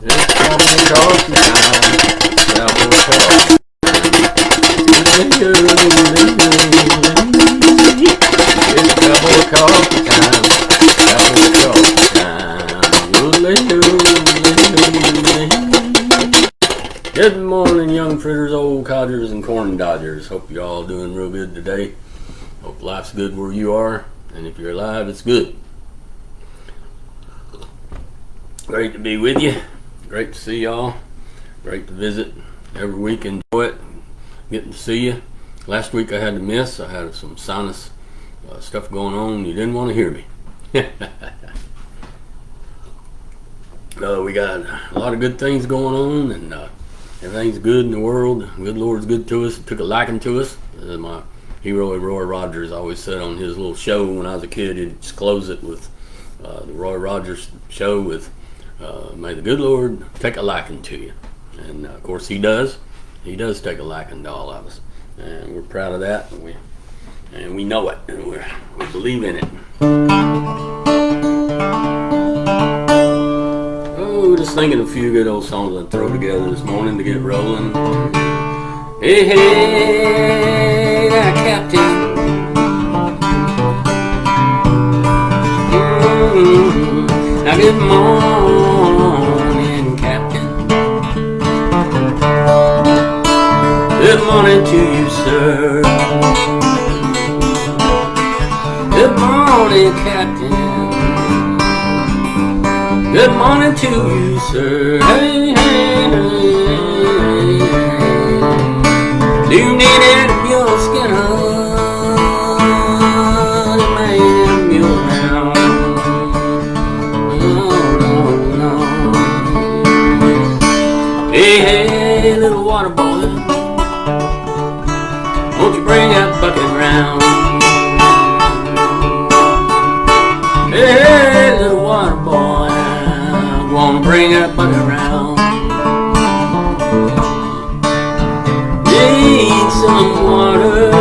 It's coffee time. Cowboy coffee. It's cowboy coffee time. Cowboy coffee time. Good morning, young fritters, old codgers, and corn dodgers. Hope you all doing real good today. Hope life's good where you are, and if you're alive, it's good. Great to be with you. Great to see y'all. Great to visit every week. Enjoy it. Getting to see you. Last week I had to miss. I had some sinus stuff going on. You didn't want to hear me. We got a lot of good things going on, and everything's good in the world. The good Lord's good to us. Took a liking to us. My hero Roy Rogers always said on his little show when I was a kid, he'd just close it with the Roy Rogers show with may the good Lord take a liking to you. And of course he does. He does take a liking to all of us. And we're proud of that. And we know it. And we believe in it. Oh, just thinking a few good old songs I'd throw together this morning to get rolling. Hey, hey, Captain. Now good morning, Captain. Good morning to you, sir. Good morning, Captain. Good morning to you, sir. Hey, hey, hey, hey. Do you need any mule skinner? Mule now. Hey, hey, little water boy, won't you bring that bucket round? Hey, little water boy, I wanna bring that bucket round. Need some water,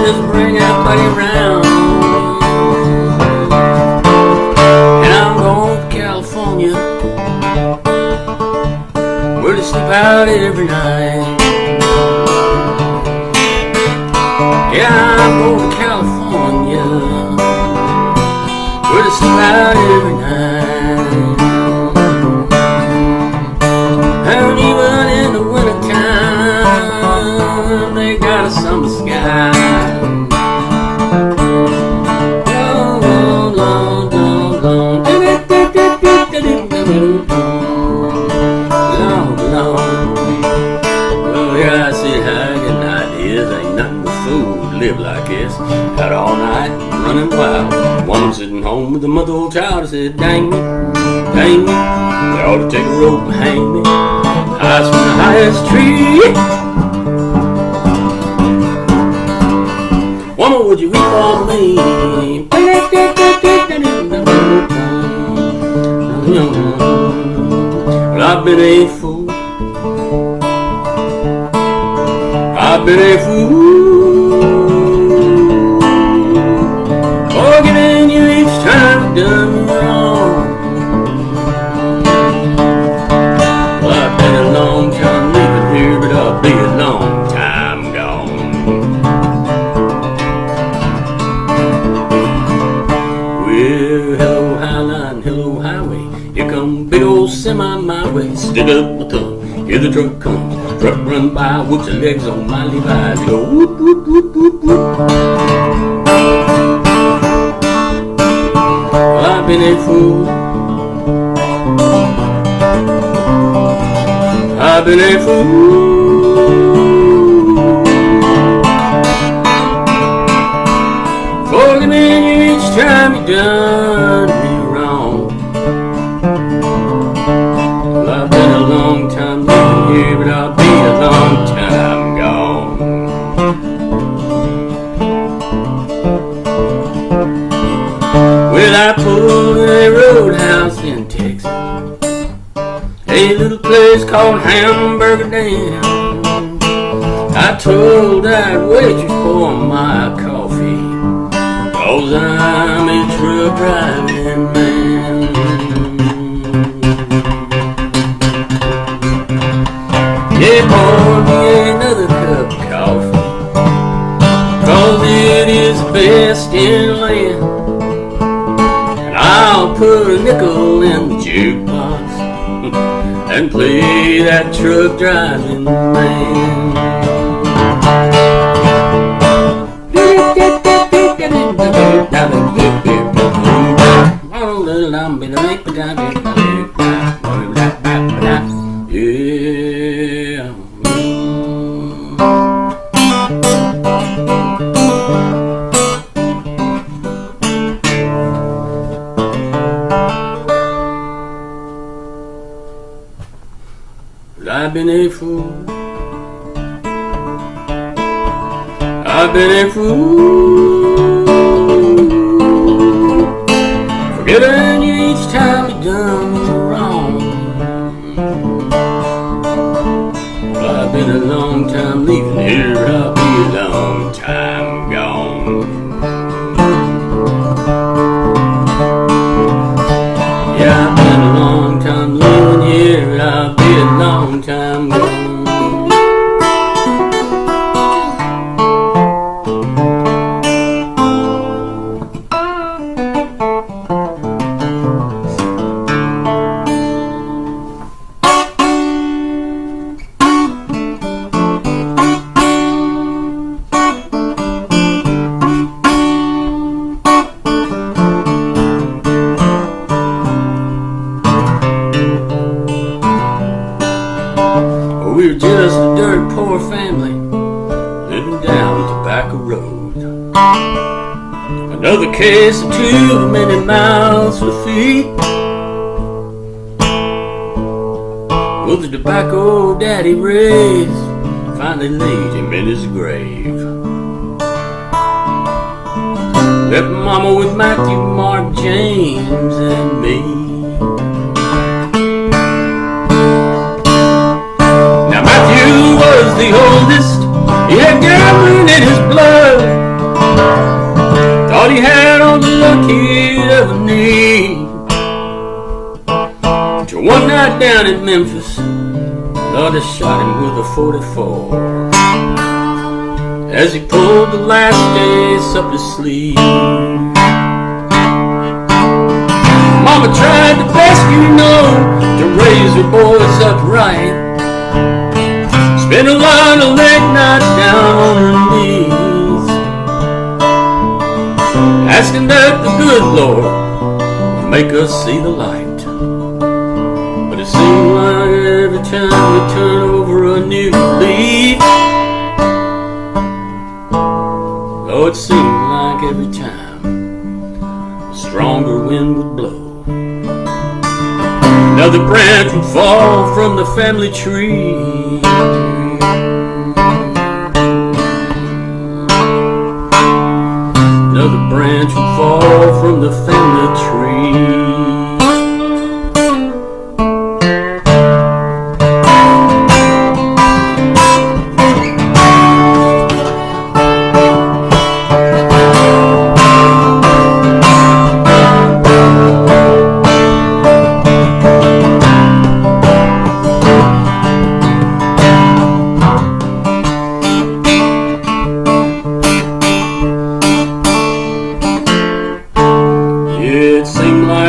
just bring that bucket round. And I'm going to California, where to sleep out every night. Yeah, I'm going to California, where to sleep out every night. And even in the wintertime, they got a summer sky. Live like this, out all night, running wild. One sitting home with a mother old child. I said, dang me, they ought to take a rope and hang me, highest from the highest tree. Woman, would you weep on me? Well, I've been a fool. I've been a fool. Forgiving you each time I've done wrong. Well, I've been a long time living here, but I'll be a long time gone. Well, hello highline, hello highway. Here come big old semi my way. Stick up my tongue, here the truck comes. Truck run by, whoops the legs on my Levi's. Go whoop, whoop, whoop, whoop, whoop. Well, I've been a fool. I've been a fool. Forgive me each time you done me wrong. Well, I've been a long time living here, but I'll be a long time gone. Well, I pulled in a roadhouse in Texas, a little place called Hamburger Dan. I told that waitress for my coffee, 'cause I'm a truck driving man. put a nickel in the jukebox and play that truck driving man. Yeah. I've been a fool. I've been a fool. Forgetting you each time you done wrong. Well, I've been a long time leaving here. I'll be a long time gone. Yeah, I've been a long time leaving here. I'll be a long time gone. We were just a dirt poor family living down Tobacco Road. Another case of too many mouths to feed. Well, the tobacco daddy raised finally laid him in his grave. Left mama with Matthew, Mark, James, and me. Was the oldest, he had gambling in his blood. Thought he had all the luck he'd ever need. Till one night down in Memphis, Lord had shot him with a 44 as he pulled the last ace up his sleeve. Mama tried the best you know to raise her boys upright. Spent a lot of late nights down on her knees, asking that the good Lord would make us see the light. But it seemed like every time we turn over a new leaf, oh, it seemed like every time a stronger wind would blow. Another branch would fall from the family tree. Another branch would fall from the family tree.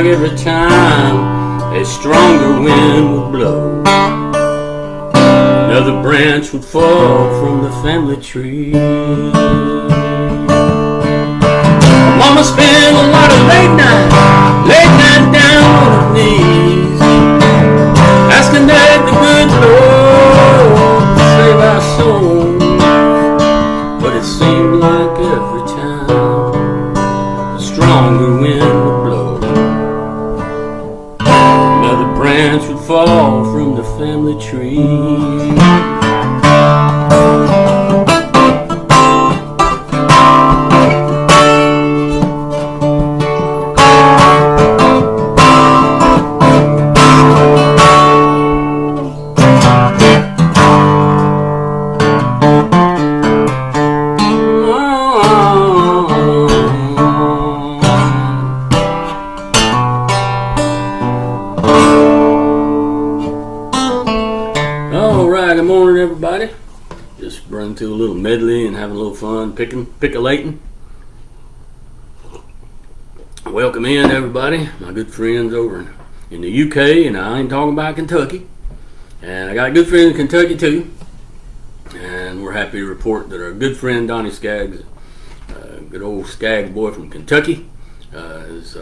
Every time a stronger wind would blow, another branch would fall from the family tree. Mama spent a lot of late night down on her knees, asking that the good Lord to save our souls. But it seemed like every time a stronger wind would blow, branch would fall from the family tree. Good morning, everybody. Just running through a little medley and having a little fun pickalating. Well, welcome in everybody, my good friends over in the UK, and I ain't talking about Kentucky. And I got a good friend in Kentucky too, and we're happy to report that our good friend Donnie Skaggs, good old Skaggs boy from Kentucky, is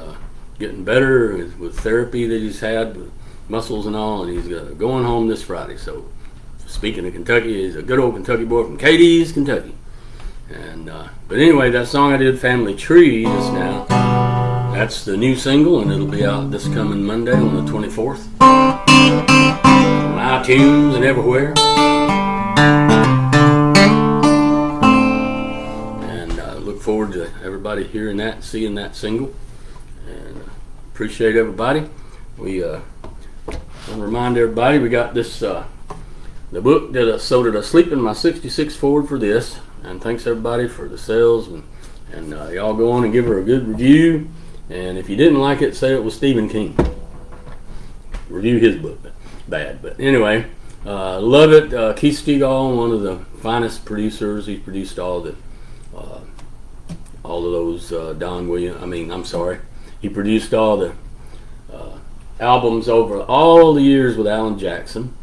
getting better with therapy that he's had with muscles and all, and he's going home this Friday. So speaking of Kentucky, he's a good old Kentucky boy from Katie's, Kentucky. And but anyway, that song I did, Family Tree, just now, that's the new single, and it'll be out this coming Monday on the 24th on iTunes and everywhere. And I look forward to everybody hearing that and seeing that single, and appreciate everybody. We want to remind everybody we got this the book that So Did I Sleep in My 66 Ford for this. And thanks everybody for the sales, and y'all go on and give her a good review. And if you didn't like it, say it was Stephen King. Review his book, bad. But anyway, love it. Keith Stegall, one of the finest producers. He's produced all of those Don Williams. He produced all the albums over all the years with Alan Jackson.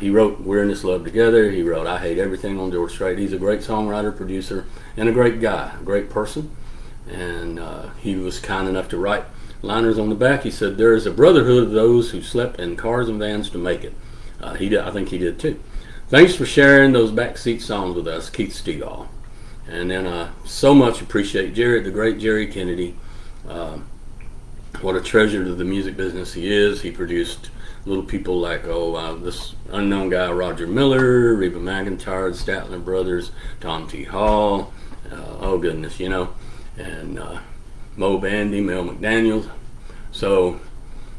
He wrote We're in This Love Together. He wrote I Hate Everything on George Strait. He's a great songwriter, producer, and a great guy, a great person. And he was kind enough to write liners on the back. He said, there is a brotherhood of those who slept in cars and vans to make it. I think he did too. Thanks for sharing those backseat songs with us, Keith Stegall. And then so much appreciate Jerry, the great Jerry Kennedy. What a treasure to the music business he is. He produced little people like this unknown guy Roger Miller, Reba McEntire, Statler Brothers, Tom T. Hall, and Mo Bandy, Mel McDaniel. So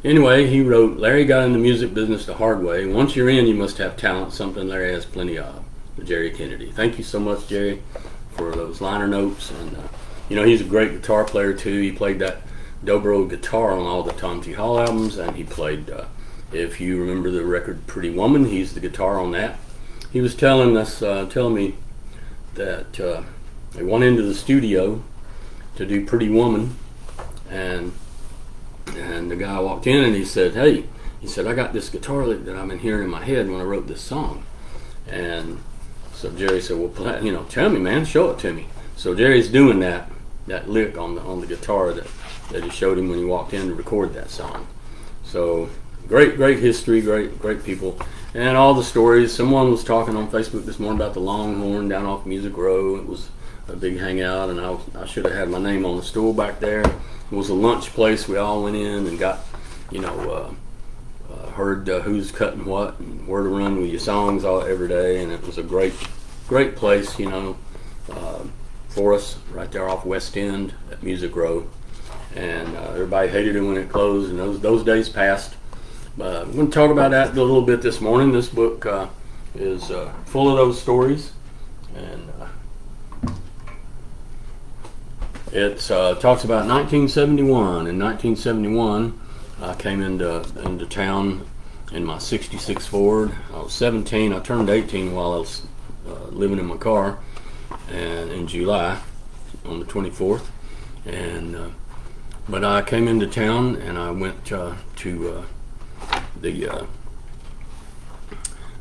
anyway, he wrote, Larry got in the music business the hard way. Once you're in, you must have talent, something Larry has plenty of. Jerry Kennedy. Thank you so much, Jerry, for those liner notes. And he's a great guitar player too. He played that dobro guitar on all the Tom T. Hall albums, and he played if you remember the record Pretty Woman, he's the guitar on that. He was telling me that they went into the studio to do Pretty Woman, and the guy walked in and he said, hey, I got this guitar lick that I've been hearing in my head when I wrote this song. And so Jerry said, well, tell me, man, show it to me. So Jerry's doing that lick on the guitar that he showed him when he walked in to record that song. So great history, great people, and all the stories. Someone was talking on Facebook this morning about the Longhorn down off Music Row. It was a big hangout, and I should have had my name on the stool back there. It was a lunch place. We all went in and got, heard who's cutting what and where to run with your songs every day, and it was a great place, for us right there off West End at Music Row. And everybody hated it when it closed, and those days passed. I'm going to talk about that a little bit this morning. This book is full of those stories, and it talks about 1971. In 1971, I came into town in my '66 Ford. I was 17. I turned 18 while I was living in my car, and in July on the 24th. And but I came into town and I went to the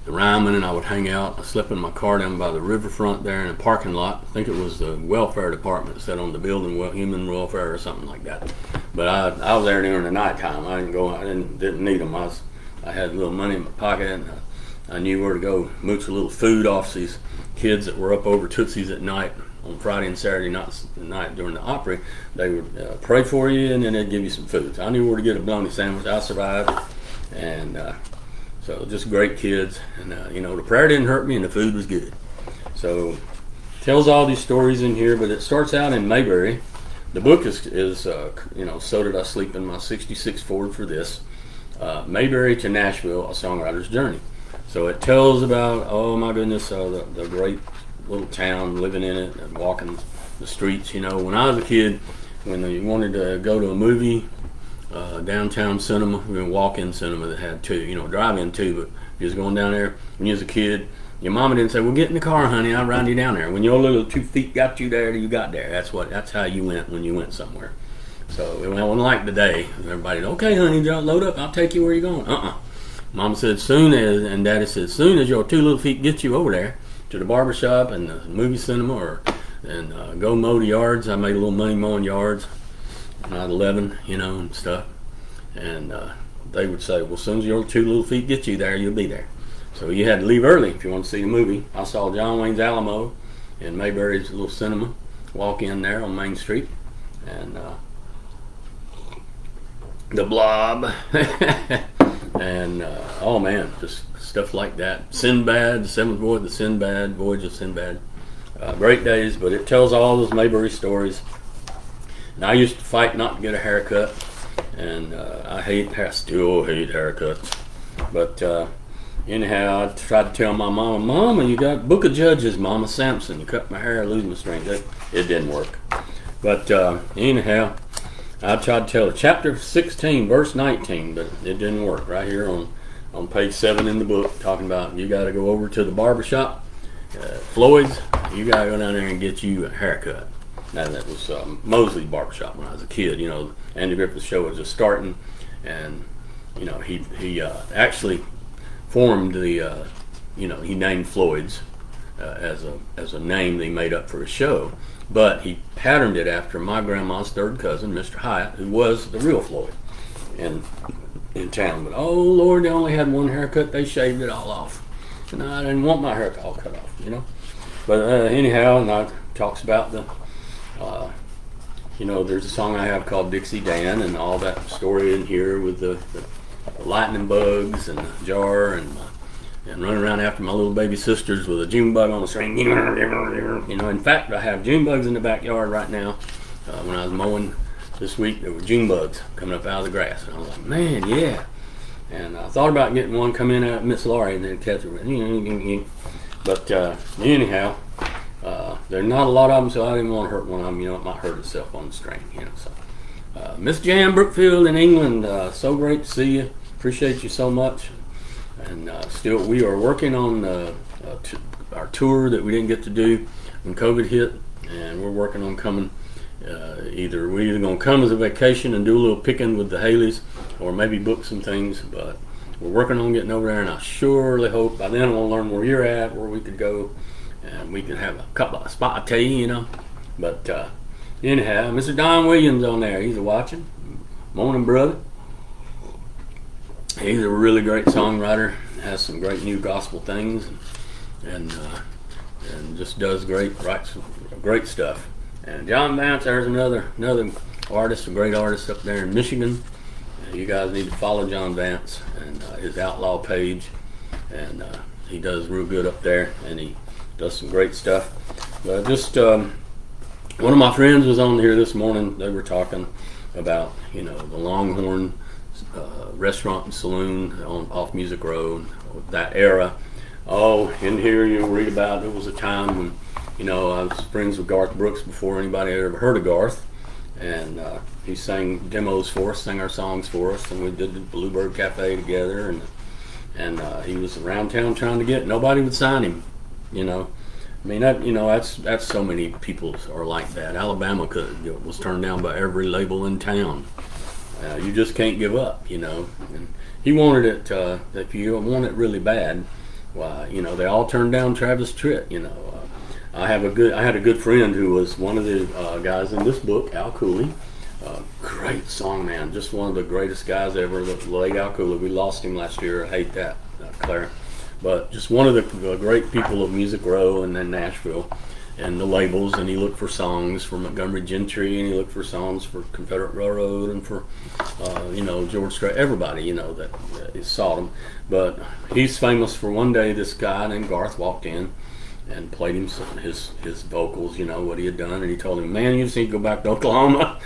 Ryman, and I would hang out. I slept in my car down by the riverfront there in a parking lot. I think it was the welfare department that said on the building, human welfare or something like that. But I was there during the nighttime. I didn't need them. I had a little money in my pocket, and I knew where to go mooch a little food off these kids that were up over Tootsie's at night on Friday and Saturday night during the Opry. They would pray for you, and then they'd give you some food. So I knew where to get a bologna sandwich. I survived. And so just great kids, and the prayer didn't hurt me, and the food was good. So tells all these stories in here, but it starts out in Mayberry. The book is So Did I Sleep in My 66 Ford for this. Mayberry to Nashville, a songwriter's journey. So it tells about, oh my goodness, the great little town, living in it and walking the streets. When I was a kid, when you wanted to go to a movie, downtown cinema, walk-in cinema that had two, drive-in too, but you was going down there when you was a kid, your mama didn't say, well, get in the car, honey, I'll ride you down there. When your little 2 feet got you there, you got there. That's how you went when you went somewhere. So it wasn't like today. Everybody, okay, honey, load up. I'll take you where you're going. Mama said, soon as, and Daddy said, soon as your two little feet get you over there to the barbershop and the movie cinema, and go mow the yards. I made a little money mowing yards when I was 11, and stuff. And they would say, well, as soon as your two little feet get you there, you'll be there. So you had to leave early if you want to see the movie. I saw John Wayne's Alamo in Mayberry's little cinema. Walk in there on Main Street, and The Blob, and oh man, just stuff like that. Sinbad, the Seventh Voyage of Sinbad. Great days, but it tells all those Mayberry stories. And I used to fight not to get a haircut, and I still hate haircuts. But anyhow, I tried to tell my Mama, you got Book of Judges, Mama Samson. You cut my hair, I lose my strength. It didn't work. But anyhow, I tried to tell chapter 16, verse 19, but it didn't work. Right here on page 7 in the book, talking about you got to go over to the barbershop, Floyd's. You got to go down there and get you a haircut. Now, that was Mosley's barbershop when I was a kid. Andy Griffith's show was just starting, and he actually formed the he named Floyd's as a name they made up for his show, but he patterned it after my grandma's third cousin, Mr. Hyatt, who was the real Floyd in town. But oh Lord, they only had one haircut. They shaved it all off, and I didn't want my hair all cut off, But anyhow, and I talks about the there's a song I have called Dixie Dan, and all that story in here with the lightning bugs and the jar, and running around after my little baby sisters with a June bug on the string. In fact, I have June bugs in the backyard right now. When I was mowing this week, there were June bugs coming up out of the grass, and I was like, man, yeah. And I thought about getting one come in at Miss Laurie and then catch it. But anyhow, there are not a lot of them, so I didn't want to hurt one of them. It might hurt itself on the string. So Miss Jan Brookfield in England, so great to see you. Appreciate you so much. And still, we are working on our tour that we didn't get to do when COVID hit, and we're working on coming. We're either going to come as a vacation and do a little picking with the Haleys, or maybe book some things. But we're working on getting over there, and I surely hope by then I want to learn where you're at, where we could go, and we could have a couple of spot tea, But anyhow, Mr. Don Williams on there, he's watching. Morning, brother. He's a really great songwriter, has some great new gospel things, and just writes great stuff. And John Vance, there's another artist, a great artist up there in Michigan. You guys need to follow John Vance and his Outlaw page, and he does real good up there, and he does some great stuff. But just one of my friends was on here this morning. They were talking about the Longhorn restaurant and saloon off Music Road, that era. Oh, in here you'll read about it was a time when I was friends with Garth Brooks before anybody had ever heard of Garth, and he sang demos for us, sang our songs for us, and we did the Bluebird Cafe together, and he was around town trying to get. Nobody would sign him, that's so many people are like that. Alabama was turned down by every label in town. You just can't give up, And he wanted it. If you want it really bad, why, they all turned down Travis Tritt. I had a good friend who was one of the guys in this book, Al Cooley. Great song, man. Just one of the greatest guys ever. The late Al Cooley. We lost him last year. I hate that, Clara. But just one of the great people of Music Row and then Nashville. And the labels, and he looked for songs for Montgomery Gentry, and he looked for songs for Confederate Railroad, and for George Strait, everybody that sought him. But he's famous for one day this guy named Garth walked in and played him his vocals, what he had done, and he told him, man, you just need to go back to Oklahoma.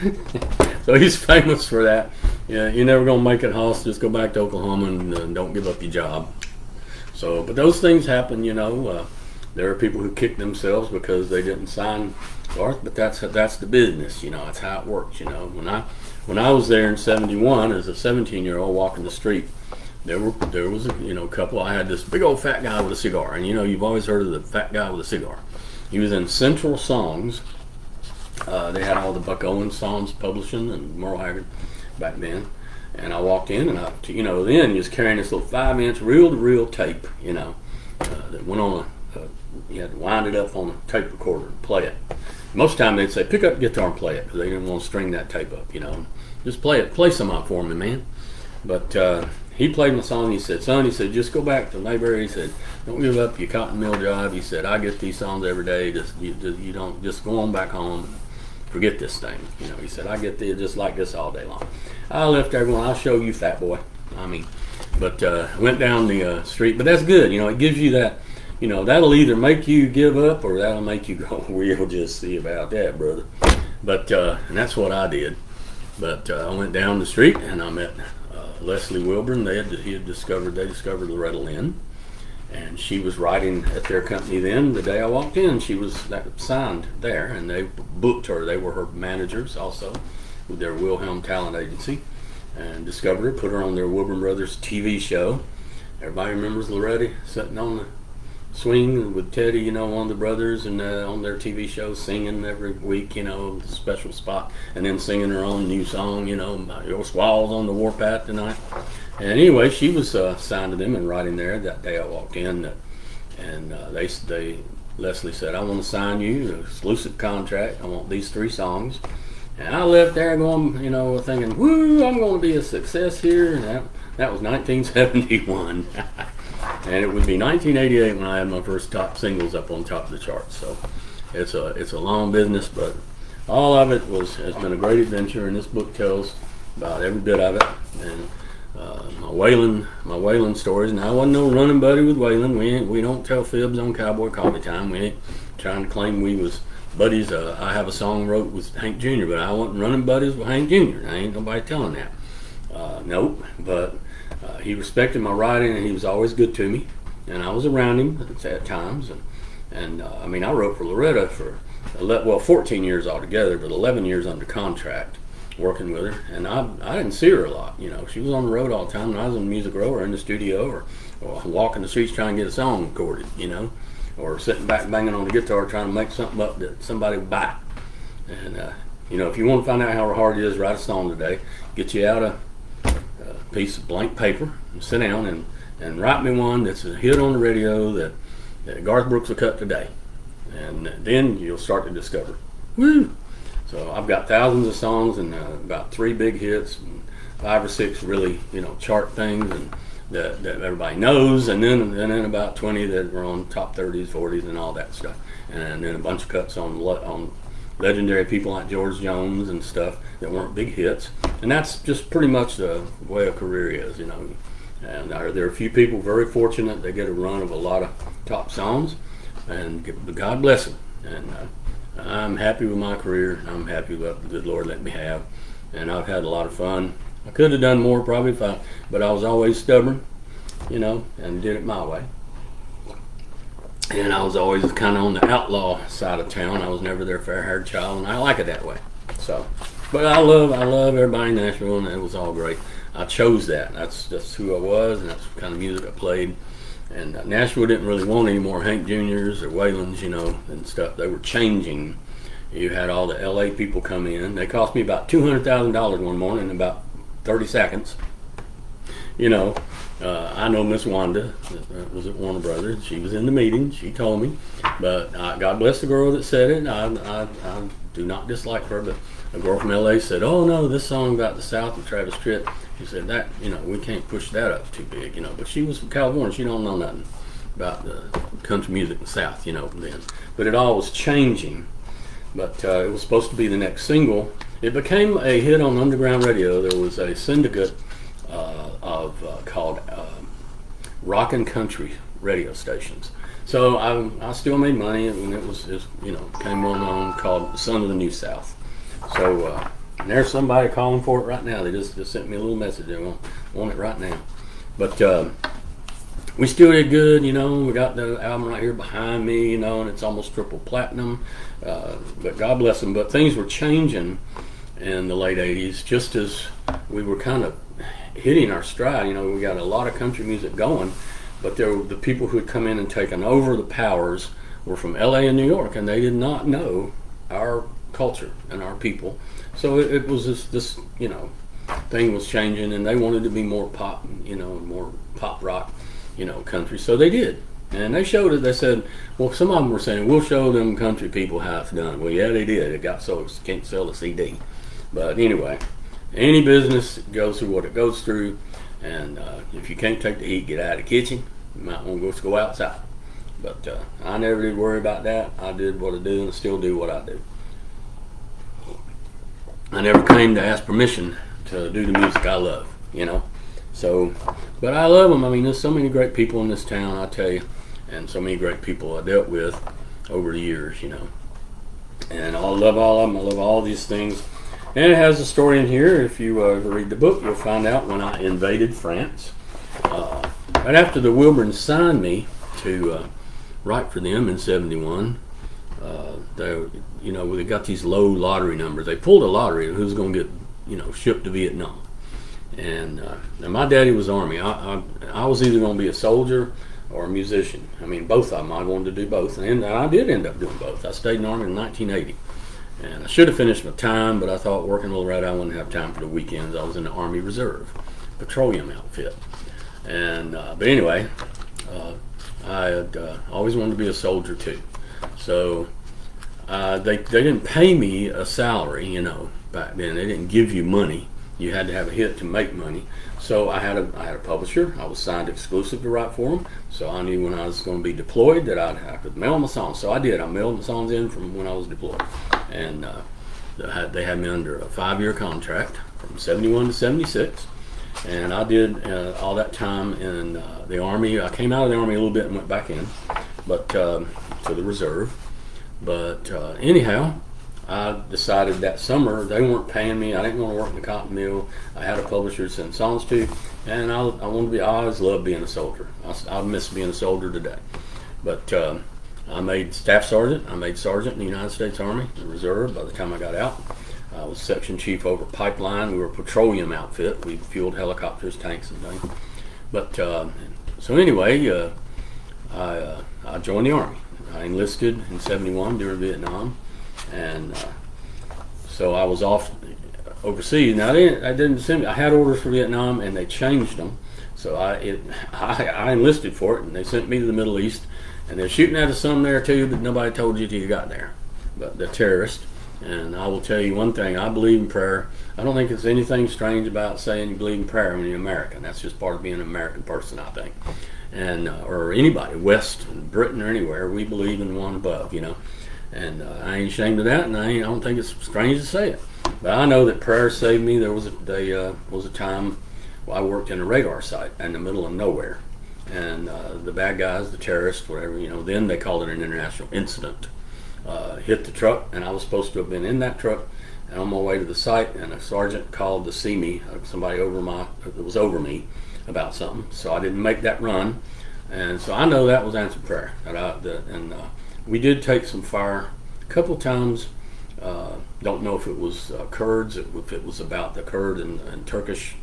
So he's famous for that. Yeah, you're never gonna make it, Hoss. Just go back to Oklahoma and don't give up your job. So, but those things happen, There are people who kick themselves because they didn't sign Garth, but that's the business, That's how it works, When I was there in '71 as a 17-year-old walking the street, there was a couple. I had this big old fat guy with a cigar, and you've always heard of the fat guy with a cigar. He was in Central Songs, They had all the Buck Owens songs publishing and Merle Haggard back then. And I walked in, and then you was carrying this little 5-inch reel-to-reel tape, that went on you had to wind it up on a tape recorder and play it. Most of the time they'd say, pick up the guitar and play it, because they didn't want to string that tape up, Just play some out for me, man. But he played my song. He said, son, just go back to the library. He said, don't give up your cotton mill job. He said, I get these songs every day. You don't just go on back home and forget this thing. He said, I get just like this all day long. I left everyone. I'll show you, fat boy. But went down the street. But that's good. It gives you that. That'll either make you give up or that'll make you go, we'll just see about that, brother. But and that's what I did. But I went down the street and I met Leslie Wilburn. They discovered Loretta Lynn, and she was writing at their company then. The day I walked in, she was signed there, and they booked her. They were her managers also with their Wilhelm Talent Agency, and discovered her, put her on their Wilburn Brothers TV show. Everybody remembers Loretta sitting on the swing with Teddy, one of the brothers, and on their TV show singing every week, special spot, and then singing her own new song, Your Squalls on the Warpath Tonight. And anyway, she was signed to them and writing there. That day I walked in, and Leslie said, I want to sign you an exclusive contract. I want these 3 songs. And I left there going, thinking, woo, I'm going to be a success here. And that was 1971. And it would be 1988 when I had my first top singles up on top of the charts. So it's a long business, but all of it has been a great adventure. And this book tells about every bit of it. And my Waylon stories. And I wasn't no running buddy with Waylon. We don't tell fibs on Cowboy Coffee Time. We ain't trying to claim we was buddies. I have a song wrote with Hank Jr., but I wasn't running buddies with Hank Jr. I ain't nobody telling that. Nope. But he respected my writing, and he was always good to me. And I was around him at times. And I wrote for Loretta for 14 years altogether, but 11 years under contract working with her. And I didn't see her a lot. She was on the road all the time. And I was in the music row or in the studio or walking the streets trying to get a song recorded, or sitting back banging on the guitar trying to make something up that somebody would buy. And, if you want to find out how hard it is to write a song today, get you out a piece of blank paper and sit down and write me one that's a hit on the radio that Garth Brooks will cut today. And then you'll start to discover. Woo! So I've got thousands of songs and about 3 big hits, and 5 or 6 really, chart things and that everybody knows, and then about 20 that were on top 30s, 40s, and all that stuff. And then a bunch of cuts on legendary people like George Jones and stuff that weren't big hits. And that's just pretty much the way a career is, And there are a few people very fortunate. They get a run of a lot of top songs, and God bless them. And I'm happy with my career. I'm happy with what the good Lord let me have, and I've had a lot of fun. I could have done more probably, but I was always stubborn, and did it my way. And I was always kind of on the outlaw side of town. I was never their fair-haired child, and I like it that way. So, but I love everybody in Nashville, and it was all great. I chose that. That's who I was, and that's the kind of music I played. And Nashville didn't really want any more Hank Juniors or Waylons, and stuff. They were changing. You had all the L.A. people come in. They cost me about $200,000 one morning in about 30 seconds. I know Miss Wanda was at Warner Brothers. She was in the meeting. She told me. But God bless the girl that said it. I do not dislike her, but a girl from L.A. said, oh, no, this song about the South of Travis Tritt. She said that, we can't push that up too big, But she was from California. She don't know nothing about the country music in the South, then. But it all was changing. But it was supposed to be the next single. It became a hit on underground radio. There was a syndicate called rock and country radio stations. So I still made money, and it was came on called Son of the New South. So and there's somebody calling for it right now. They just sent me a little message. They want it right now. But we still did good, We got the album right here behind me, and it's almost triple platinum. But God bless them. But things were changing in the late 80s, just as we were kind of hitting our stride. We got a lot of country music going, but the people who had come in and taken over the powers were from LA and New York, and they did not know our culture and our people. So it was this thing was changing, and they wanted to be more pop, more pop rock, country. So they did. And they showed it. They said, well, some of them were saying, we'll show them country people how it's done. Well, yeah, they did. It got so can't sell a CD. But anyway, any business goes through what it goes through. And if you can't take the heat, get out of the kitchen. You might want to go outside. But I never did worry about that. I did what I do and still do what I do. I never came to ask permission to do the music I love, So, but I love them. I mean, there's so many great people in this town, I tell you. And so many great people I dealt with over the years, And I love all of them. I love all these things. And it has a story in here. If you read the book, you'll find out when I invaded France. Right after the Wilburns signed me to write for them in '71, they got these low lottery numbers. They pulled a lottery of who's going to get, shipped to Vietnam. And my daddy was Army. I was either going to be a soldier or a musician. I mean, both of them. I wanted to do both, and I did end up doing both. I stayed in the Army in 1980, and I should have finished my time, but I thought working a little right, I wouldn't have time for the weekends. I was in the Army Reserve petroleum outfit, and but anyway, I had always wanted to be a soldier too. So they didn't pay me a salary, back then. They didn't give you money. You had to have a hit to make money. So I had a publisher. I was signed exclusive to write for them. So I knew when I was going to be deployed that I could mail my songs. So I did. I mailed my songs in from when I was deployed. And they had me under a 5-year contract from '71 to '76. And I did all that time in the Army. I came out of the Army a little bit and went back in, but to the Reserve. But anyhow, I decided that summer they weren't paying me. I didn't want to work in the cotton mill. I had a publisher to send songs to, and I wanted to be. I always loved being a soldier. I miss being a soldier today. But I made staff sergeant. I made sergeant in the United States Army, the Reserve. By the time I got out, I was section chief over pipeline. We were a petroleum outfit. We fueled helicopters, tanks, and things. But so anyway, I joined the Army. I enlisted in '71 during Vietnam. And so I was off overseas. Now I didn't send me. I had orders for Vietnam, and they changed them. So I enlisted for it, and they sent me to the Middle East. And they're shooting at us some there too, but nobody told you till you got there. But the terrorists. And I will tell you one thing: I believe in prayer. I don't think there's anything strange about saying you believe in prayer when you're American. That's just part of being an American person, I think. And or anybody, West, Britain, or anywhere, we believe in one above, And I ain't ashamed of that, and I don't think it's strange to say it. But I know that prayer saved me. There was a time I worked in a radar site in the middle of nowhere, and the bad guys, the terrorists, whatever, then they called it an international incident. Hit the truck, and I was supposed to have been in that truck, and on my way to the site, and a sergeant called to see me, somebody that was over me about something. So I didn't make that run, and so I know that was answered prayer. We did take some fire a couple times. Don't know if it was Kurds, if it was about the Kurd and Turkish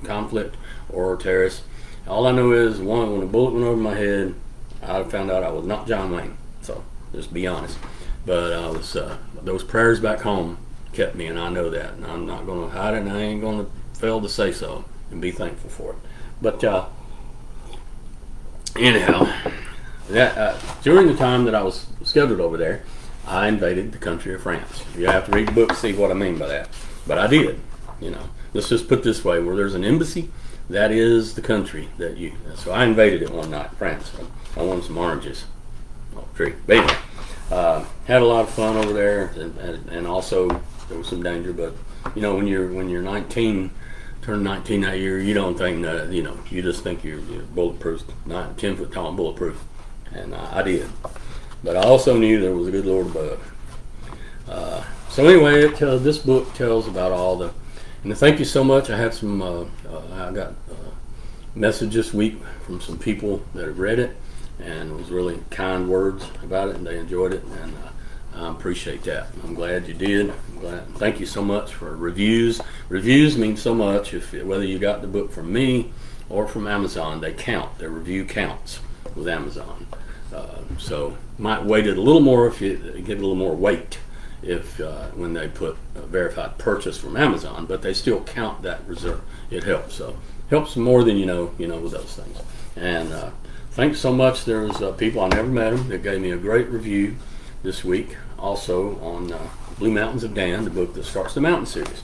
conflict or terrorists. All I know is when a bullet went over my head, I found out I was not John Wayne. So just be honest. But I was those prayers back home kept me, and I know that. And I'm not going to hide it, and I ain't going to fail to say so and be thankful for it. But anyhow. During the time that I was scheduled over there, I invaded the country of France. You have to read the book to see what I mean by that. But I did. Let's just put it this way: where there's an embassy, that is the country that you. So I invaded it one night, France. I wanted some oranges. Tree. But anyway, had a lot of fun over there, and also there was some danger. But when you're 19. Turned 19 that year, you don't think that, you just think you're bulletproof, 10 foot tall and bulletproof. And I did. But I also knew there was a good Lord above. So anyway, this book tells about all the, and thank you so much. I had I got a message this week from some people that have read it, and it was really kind words about it, and they enjoyed it, and I appreciate that. I'm glad you did. Thank you so much for reviews. Reviews mean so much. Whether you got the book from me or from Amazon, they count. Their review counts with Amazon. So might weight it a little more if you give it a little more weight if when they put a verified purchase from Amazon, but they still count that reserve. It helps. So helps more than you know with those things. And thanks so much. There's people, I never met them, that gave me a great review this week. Also on Blue Mountains of Dan, the book that starts the mountain series.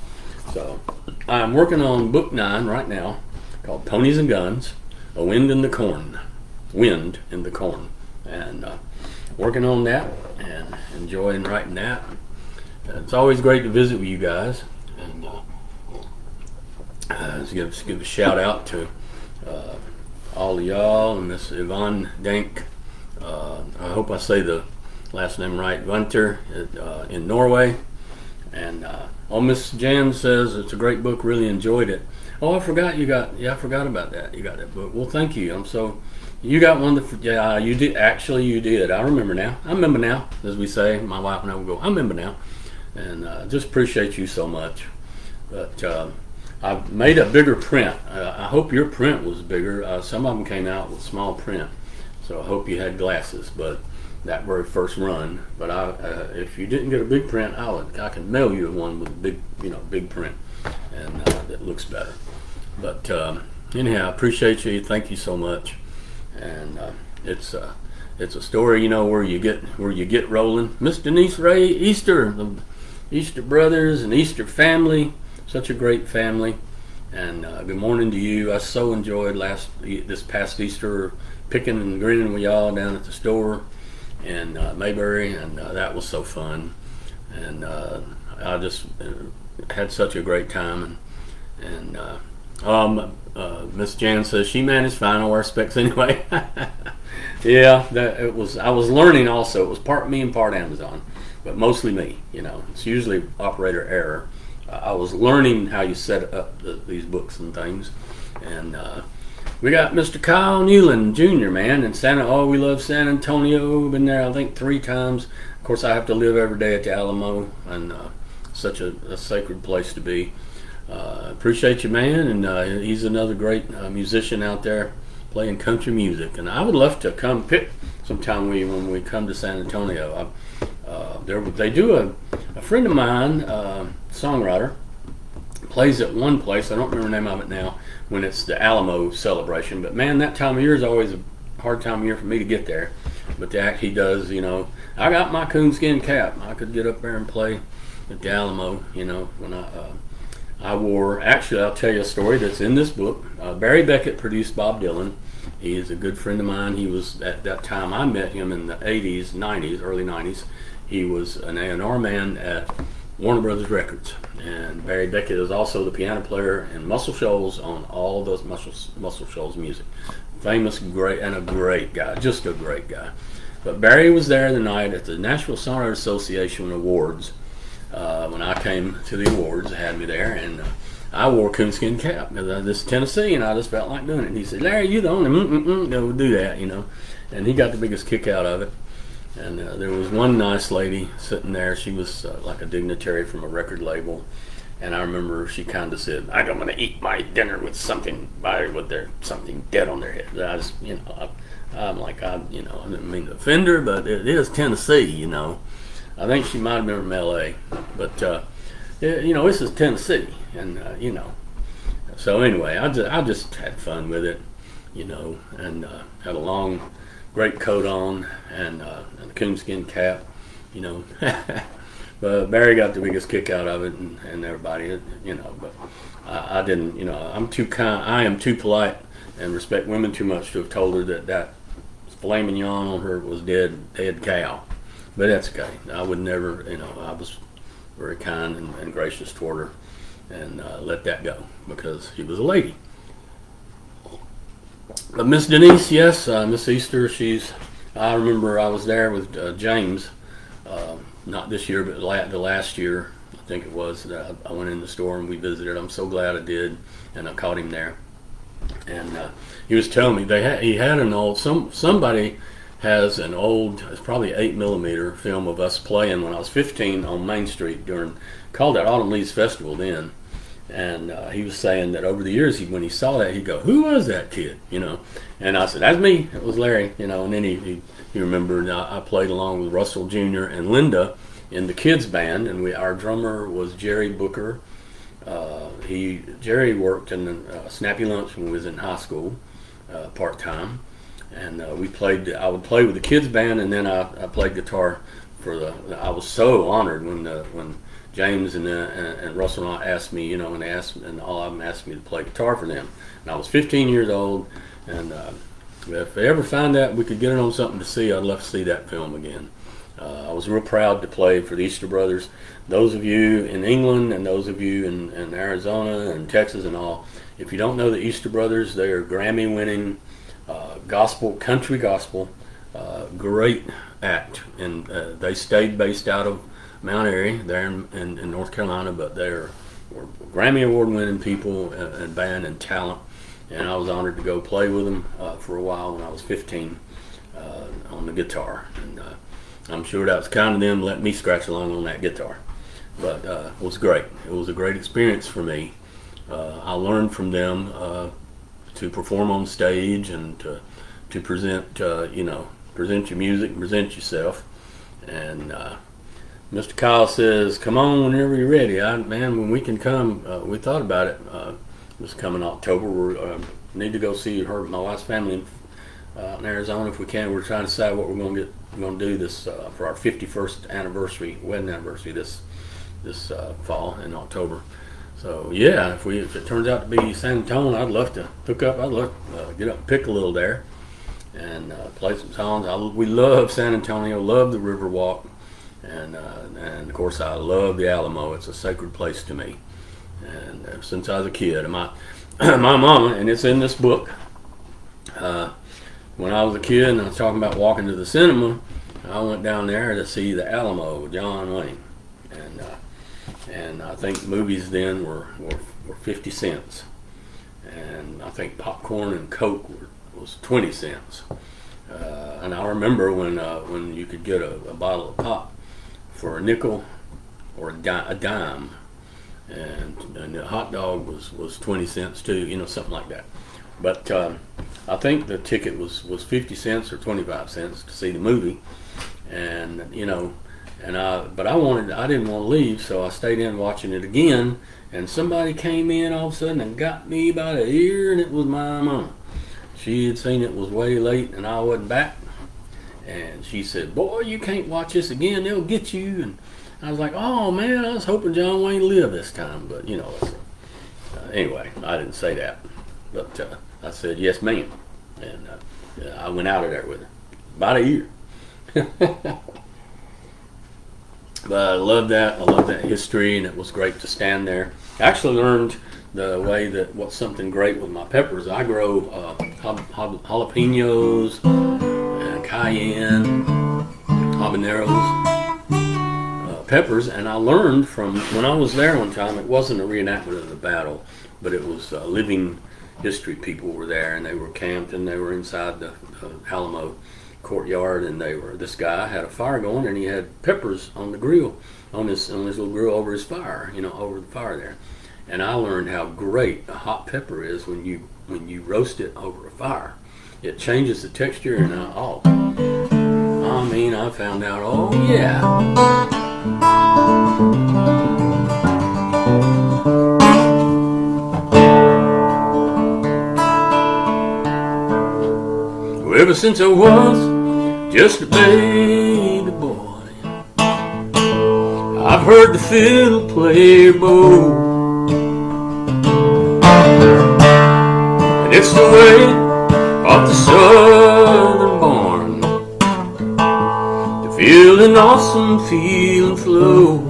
So I'm working on book 9 right now, called Ponies and Guns, A Wind in the Corn. Wind in the Corn. And working on that and enjoying writing that. It's always great to visit with you guys. And let's give a shout out to all of y'all and Miss Yvonne Dank. I hope I say the last name right. Winter in Norway. And Miss Jan says it's a great book. Really enjoyed it. Oh, I forgot I forgot about that. You got that book. Well, thank you. You got one that, yeah, you did. Actually, you did. I remember now, as we say. My wife and I will go, I remember now. And just appreciate you so much. But I've made a bigger print. I hope your print was bigger. Some of them came out with small print. So I hope you had glasses, but that very first run. But if you didn't get a big print, I can mail you one with a big print, and that looks better. But anyhow, I appreciate you. Thank you so much. And it's a story, where you get rolling. Miss Denise Ray Easter, the Easter brothers and Easter family, such a great family. And good morning to you. I so enjoyed this past Easter picking and grinning with y'all down at the store in Mayberry, and that was so fun. And I just had such a great time. And Miss Jan says she managed fine. I'll wear specs anyway. Yeah, I was learning also. It was part me and part Amazon, but mostly me. It's usually operator error. I was learning how you set up these books and things. And we got Mr. Kyle Newland Jr., man, in we love San Antonio. Been there, I think, 3 times. Of course, I have to live every day at the Alamo, and such a sacred place to be. Appreciate you, man, and he's another great musician out there playing country music. And I would love to come pick sometime when we come to San Antonio. They do a friend of mine, songwriter, plays at one place. I don't remember the name of it now, when it's the Alamo celebration. But man, that time of year is always a hard time of year for me to get there. But the act he does, I got my coonskin cap. I could get up there and play at the Alamo, when I wore, actually, I'll tell you a story that's in this book. Barry Beckett produced Bob Dylan. He is a good friend of mine. He was, at that time, I met him in the 80s, 90s, early 90s. He was an A&R man at Warner Brothers Records. And Barry Beckett is also the piano player in Muscle Shoals on all those Muscle Shoals music. Famous, great, and a great guy, just a great guy. But Barry was there the night at the Nashville Songwriters Association Awards. When I came to the awards, they had me there, and I wore a coonskin cap. This is Tennessee, and I just felt like doing it. And he said, "Larry, you the only do that, And he got the biggest kick out of it. And there was one nice lady sitting there. She was like a dignitary from a record label. And I remember she kind of said, "I don't want to eat my dinner with something dead on their head." I just, I'm like, I didn't mean to offend her, but it is Tennessee, I think she might have been from L.A., but this is Tennessee, and So anyway, I just had fun with it, and had a long, great coat on and a coonskin cap, But Barry got the biggest kick out of it, and everybody, But I didn't, I'm too kind. I am too polite and respect women too much to have told her that filet mignon on her was dead cow. But that's okay. I would never, I was very kind and gracious toward her, and let that go because she was a lady. But Miss Denise, yes, Miss Easter, I remember I was there with James, not this year, but the last year, I think it was, I went in the store and we visited. I'm so glad I did, and I caught him there. And he was telling me he had an old, somebody has an old, it's probably 8mm film of us playing when I was 15 on Main Street called that Autumn Leaves Festival then. And he was saying that over the years, when he saw that, he'd go, "Who was that kid?" And I said, "That's me. It was Larry." And then he remembered I played along with Russell Jr. and Linda in the kids band, and our drummer was Jerry Booker. Jerry worked in Snappy Lunch when we was in high school, part time, and I would play with the kids band, and then I played guitar I was so honored when James and Russell and I asked me, and all of them asked me to play guitar for them. And I was 15 years old, and if they ever find out we could get it on something to see, I'd love to see that film again. I was real proud to play for the Easter Brothers. Those of you in England and those of you in Arizona and Texas and all, if you don't know the Easter Brothers, they are Grammy-winning country gospel, great act. And they stayed based out of Mount Airy there in North Carolina, but were Grammy Award-winning people and band and talent. And I was honored to go play with them for a while when I was 15 on the guitar. And I'm sure that was kind of them letting me scratch along on that guitar. But it was great. It was a great experience for me. I learned from them to perform on stage and to present, present your music and present yourself. And Mr. Kyle says, "Come on whenever you're ready." When we can come, we thought about it. This coming October, we need to go see my wife's family in Arizona if we can. We're trying to decide what we're going to do this for our 51st wedding anniversary this fall in October. So yeah, if it turns out to be San Antonio, I'd love to hook up. I'd love to get up and pick a little there and play some songs. We love San Antonio, love the Riverwalk, and of course I love the Alamo. It's a sacred place to me. And since I was a kid, my mama, and it's in this book, when I was a kid and I was talking about walking to the cinema, I went down there to see the Alamo with John Wayne, and I think movies then were 50 cents, and I think popcorn and Coke was 20 cents, and I remember when you could get a bottle of pop for a nickel or a dime. And the hot dog was 20 cents too, something like that. But I think the ticket was 50 cents or 25 cents to see the movie, and but I didn't want to leave, so I stayed in watching it again. And somebody came in all of a sudden and got me by the ear, and it was my mom. She had seen it was way late and I wasn't back, and she said, "Boy, you can't watch this again; they'll get you." And I was like, "Oh man, I was hoping John Wayne lived this time," but anyway, I didn't say that, but I said, "Yes, ma'am," and I went out of there with her by the ear. But I love that. I love that history, and it was great to stand there. I actually learned the way that what's something great with my peppers. I grow jalapenos, cayenne, habaneros. Peppers, and I learned from when I was there one time. It wasn't a reenactment of the battle, but it was living history. People were there, and they were camped, and they were inside the Alamo courtyard, and this guy had a fire going, and he had peppers on the grill, on his little grill over his fire, over the fire there. And I learned how great a hot pepper is when you roast it over a fire. It changes the texture, and I found out. Oh yeah. Ever since I was just a baby boy, I've heard the fiddle player bow, and it's the way of the southern born to feel an awesome feeling flow.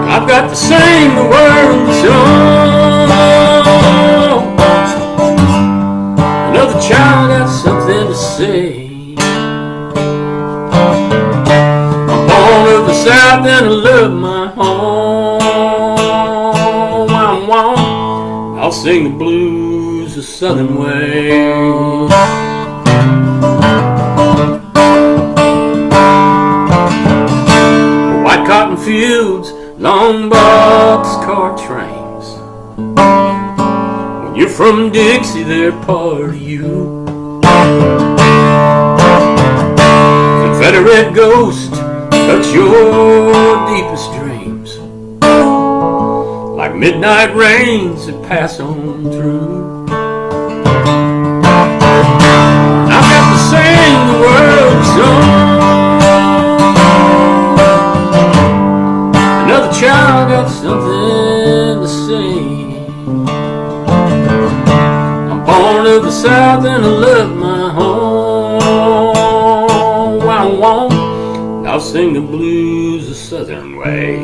I've got to sing the world a song. Another child has something to say. I'm born of the South and I love my home. I'll sing the blues the Southern way. White cotton fields, long boxcar trains. When you're from Dixie, they're part of you. And Let a red ghost touch your deepest dreams, like midnight rains that pass on through. I've got to sing the world song. Another child got something to say. I'm born of the South and I love my home. I'll sing the blues the Southern way.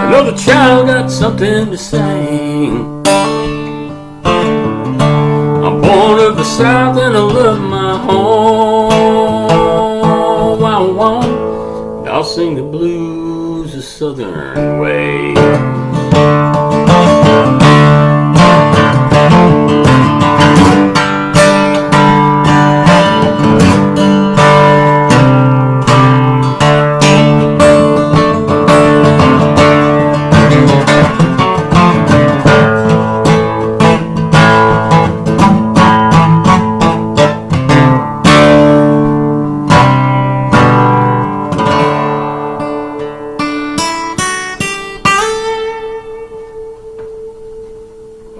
Another child got something to sing. I'm born of the South and I love my home. I'll sing the blues the Southern way.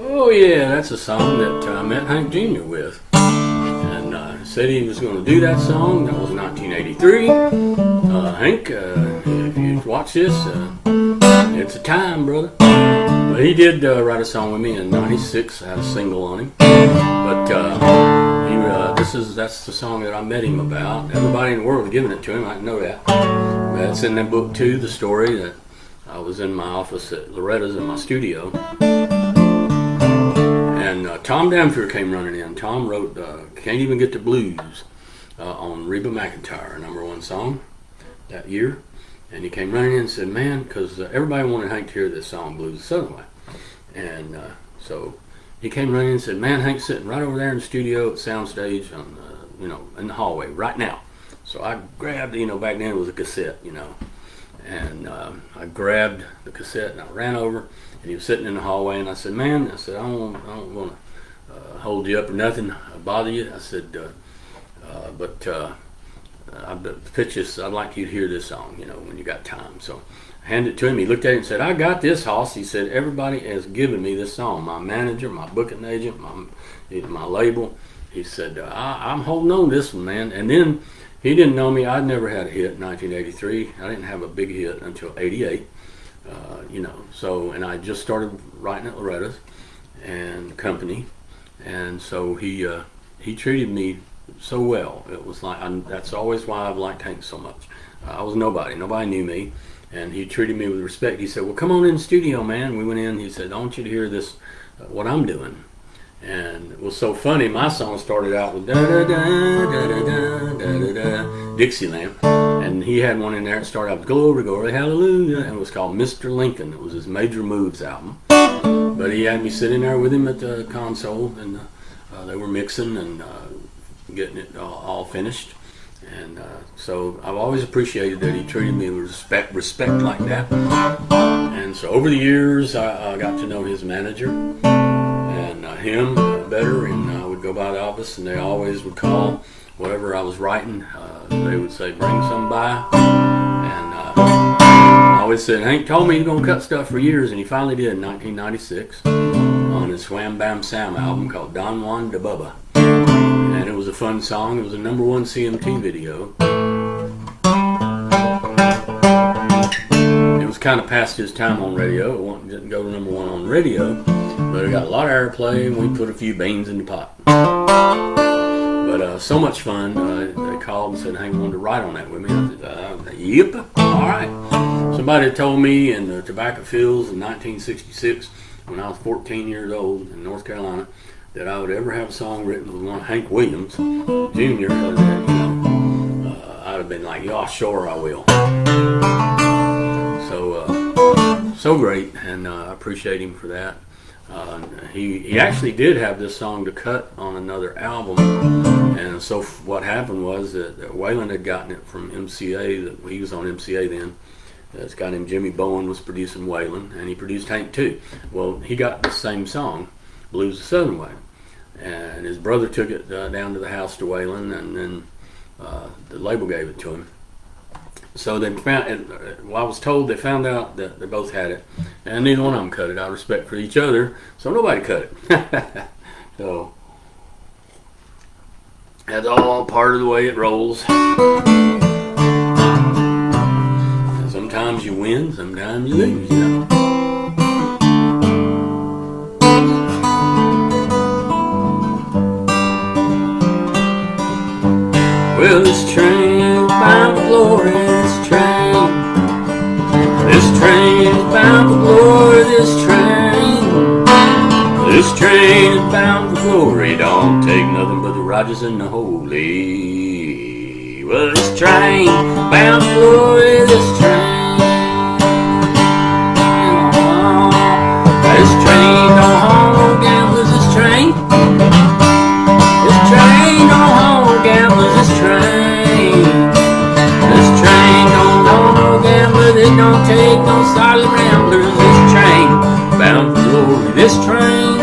Oh yeah, that's a song that I met Hank Jr. with, and said he was going to do that song. That was 1983. Hank, if you watch this, it's a time, brother. But he did write a song with me in '96. I had a single on him. But that's the song that I met him about. Everybody in the world had given it to him. I didn't know that. That's in that book too. The story that I was in my office at Loretta's in my studio. And Tom Dampier came running in. Tom wrote Can't Even Get the Blues on Reba McEntire, #1 song that year. And he came running in and said, man, because everybody wanted Hank to hear this song, Blues the Southern Way. And so he came running in and said, man, Hank's sitting right over there in the studio at Soundstage on, in the hallway right now. So I grabbed, back then it was a cassette, and I grabbed the cassette and I ran over. And he was sitting in the hallway, and I said, man, I don't want to hold you up or nothing, bother you. I said, but I'd like you to hear this song, when you got time. So I handed it to him. He looked at it and said, I got this, Hoss. He said, everybody has given me this song. My manager, my booking agent, my label. He said, I'm holding on to this one, man. And then he didn't know me. I'd never had a hit in 1983. I didn't have a big hit until '88. And I just started writing at Loretta's and company, and so he treated me so well. It was like that's always why I've liked Hank so much. I was nobody knew me, and he treated me with respect. He said, well, come on in the studio, man. We went in. He said, I want you to hear this, what I'm doing. And it was so funny. My song started out with da da da da da da da da Dixieland, and he had one in there that started out with Glory, Glory, Hallelujah, and it was called Mr. Lincoln. It was his Major Moves album. But he had me sitting there with him at the console, and they were mixing and getting it all finished. And so I've always appreciated that he treated me with respect like that. And so over the years, I got to know his manager and him better, and I would go by the office, and they always would call whatever I was writing. They would say, bring some by. And I always said, Hank told me he's going to cut stuff for years, and he finally did in 1996 on his Wham Bam Sam album called Don Juan de Bubba. And it was a fun song. It was a #1 CMT video. It was kind of past his time on radio. It didn't go to #1 on radio, but it got a lot of airplay, and we put a few beans in the pot. But so much fun. They called and said Hank wanted to write on that with me. I said, yep, all right. Somebody had told me in the tobacco fields in 1966, when I was 14 years old in North Carolina, that I would ever have a song written with one Hank Williams Jr. I'd have been like, yeah, sure I will. So great, and I appreciate him for that. He actually did have this song to cut on another album, and so what happened was that Waylon had gotten it from MCA. That he was on MCA then. This guy named Jimmy Bowen was producing Waylon, and he produced Hank too. Well, he got the same song, Blues the Southern Way, and his brother took it down to the house to Waylon, and then the label gave it to him. So they found, well, I was told they found out that they both had it, and neither one of them cut it out of respect for each other, so nobody cut it. So that's all part of the way it rolls. Sometimes you win, sometimes you lose, you know. Well, this train bound for glory, this train is bound for glory, this train is bound for glory. Don't take nothing but the Rogers and the Holy. Well, this train bound for glory, this train don't haul no gamblers, this train don't haul no gamblers, this train don't haul no gamblers, it don't take no solid ramblers, this train bound for glory, this train.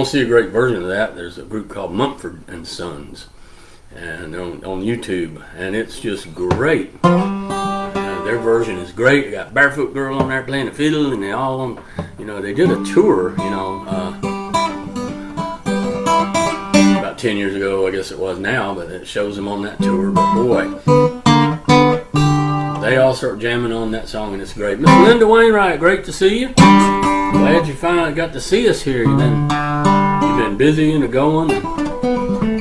See a great version of that. There's a group called Mumford and Sons, and they're on YouTube, and it's just great. Their version is great. They got Barefoot Girl on there playing the fiddle, and they all, they did a tour, about 10 years ago, I guess it was now, but it shows them on that tour. But boy, they all start jamming on that song, and it's great. Miss Linda Wainwright, great to see you. Glad you finally got to see us here. You've been busy and going.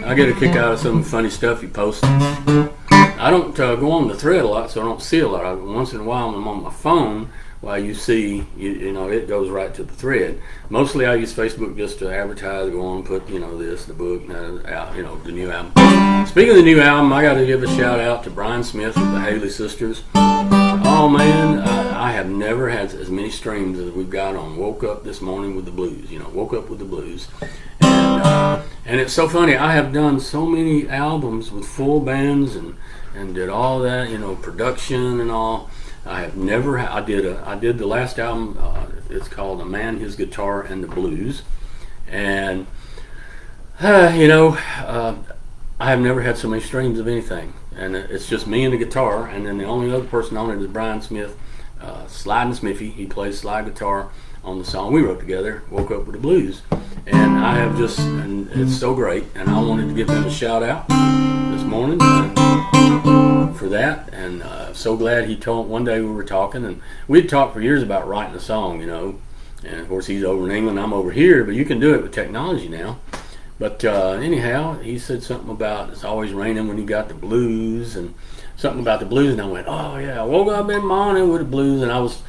I get a kick out of some funny stuff you post. I don't go on the thread a lot, so I don't see a lot. Once in a while, when I'm on my phone, while you see, it goes right to the thread. Mostly, I use Facebook just to advertise, go on, put this, the book, the new album. Speaking of the new album, I got to give a shout out to Brian Smith of the Haley Sisters. Oh man, I have never had as many streams as we've got on Woke Up This Morning with the Blues. Woke Up with the Blues. And it's so funny, I have done so many albums with full bands and did all that, production and all. I have never, I did the last album, it's called A Man, His Guitar, and the Blues. And, I have never had so many streams of anything. And it's just me and the guitar, and then the only other person on it is Brian Smith Slide and Smithy. He plays slide guitar on the song we wrote together, Woke Up with the Blues. And I have just, and it's so great, and I wanted to give him a shout out this morning for that. And so glad he told, one day we were talking, and we'd talked for years about writing a song, you know. And of course he's over in England, I'm over here, but you can do it with technology now. But anyhow, he said something about it's always raining when you got the blues, and something about the blues, and I went, oh yeah, I woke up in the morning with the blues, and I was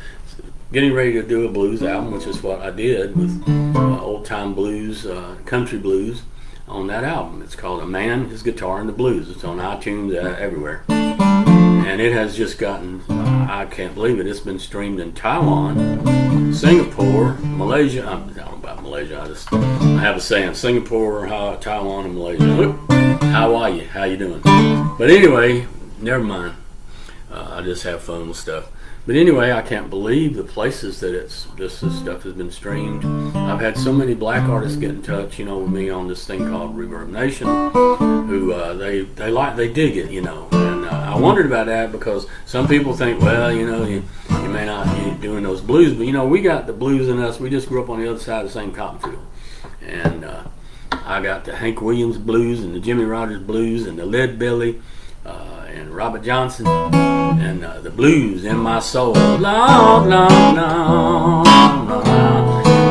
getting ready to do a blues album, which is what I did with old time blues, country blues on that album. It's called A Man, His Guitar, and the Blues. It's on iTunes, everywhere. And it has just gotten, I can't believe it, it's been streamed in Taiwan, Singapore, Malaysia. I don't know about Malaysia, I have a saying, Singapore, Taiwan, and Malaysia. How are you? How you doing? But anyway, never mind. I just have fun with stuff. But anyway, I can't believe the places that this stuff has been streamed. I've had so many black artists get in touch, you know, with me on this thing called Reverb Nation, who they dig it, you know. And I wondered about that because some people think, well, you know, you may not be doing those blues, but you know, we got the blues in us. We just grew up on the other side of the same cotton field, and I got the Hank Williams blues and the Jimmy Rogers blues and the Lead Belly. And Robert Johnson, and the blues in my soul. Lord, Lord, Lord.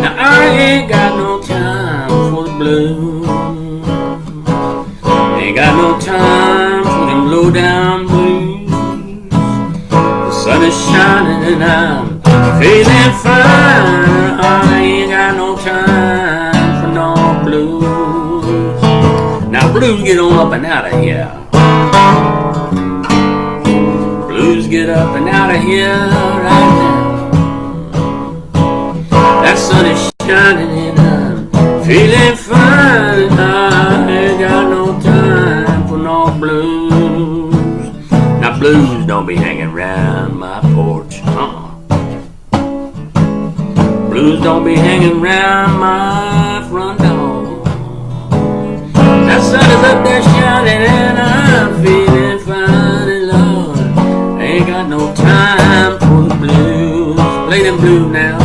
Now I ain't got no time for the blues. Ain't got no time for them low down blues. The sun is shining and I'm feeling fine. I ain't got no time for no blues. Now blues, get on up and out of here. Blues, get up and out of here right now. That sun is shining and I'm feeling fine. I ain't got no time for no blues. Now blues don't be hanging around my porch. Blues don't be hanging around my front door. That sun is up there shining and I'm feeling fine. And Lord, ain't got no time for the blues. Play them blues now.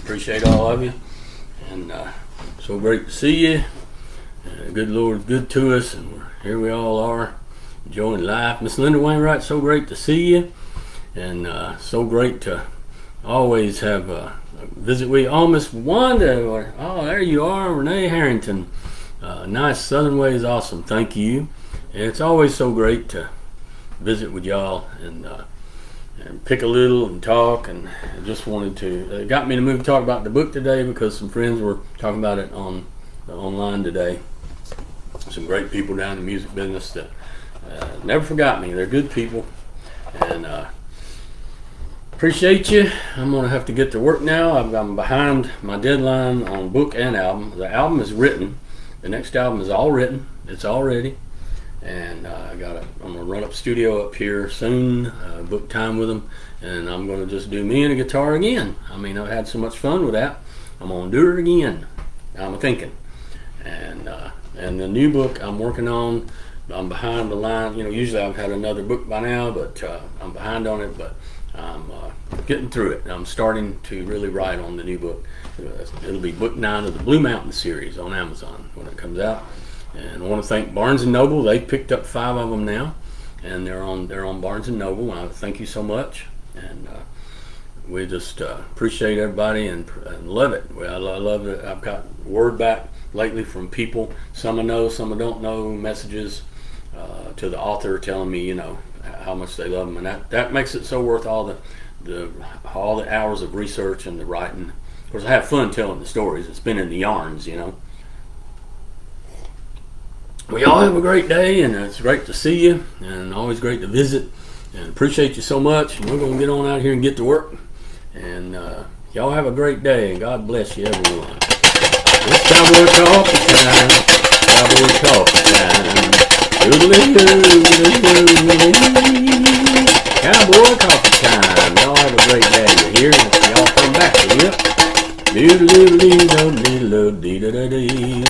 Appreciate all of you, and so great to see you. the good Lord's good to us, and here we all are enjoying life. Miss Linda Wainwright, so great to see you, and so great to always have a visit with you. Oh, Miss Wanda, oh, there you are, Renee Harrington. Nice Southern Way is awesome, thank you. And it's always so great to visit with y'all and pick a little and talk, and I just wanted to, it got me to move to talk about the book today because some friends were talking about it online today. Some great people down in the music business that never forgot me. They're good people, and appreciate you. I'm going to have to get to work now. I'm behind my deadline on book and album. The album is written. The next album is all written. It's all ready. And I'm going to run up studio up here soon, book time with them, and I'm going to just do me and a guitar again. I mean, I've had so much fun with that. I'm going to do it again. I'm thinking. And the new book I'm working on, I'm behind the line. You know, usually I've had another book by now, but I'm behind on it, but I'm getting through it. I'm starting to really write on the new book. It'll be book 9 of the Blue Mountain series on Amazon when it comes out. And I want to thank Barnes & Noble. They picked up 5 of them now, and they're on Barnes & Noble. Thank you so much, and we just appreciate everybody and love it. I love it. I've got word back lately from people, some I know, some I don't know, messages to the author telling me, you know, how much they love them, and that makes it so worth all the hours of research and the writing. Of course, I have fun telling the stories. It's been in the yarns, you know. We all have a great day, and it's great to see you, and always great to visit, and appreciate you so much. And we're going to get on out here and get to work, and y'all have a great day, and God bless you, everyone. It's Cowboy Coffee time. Cowboy Coffee time. Cowboy Coffee time. Y'all have a great day. You hear? Y'all come back. Yep. Doodle-doodle-dee-do-dee-do-dee-do-dee.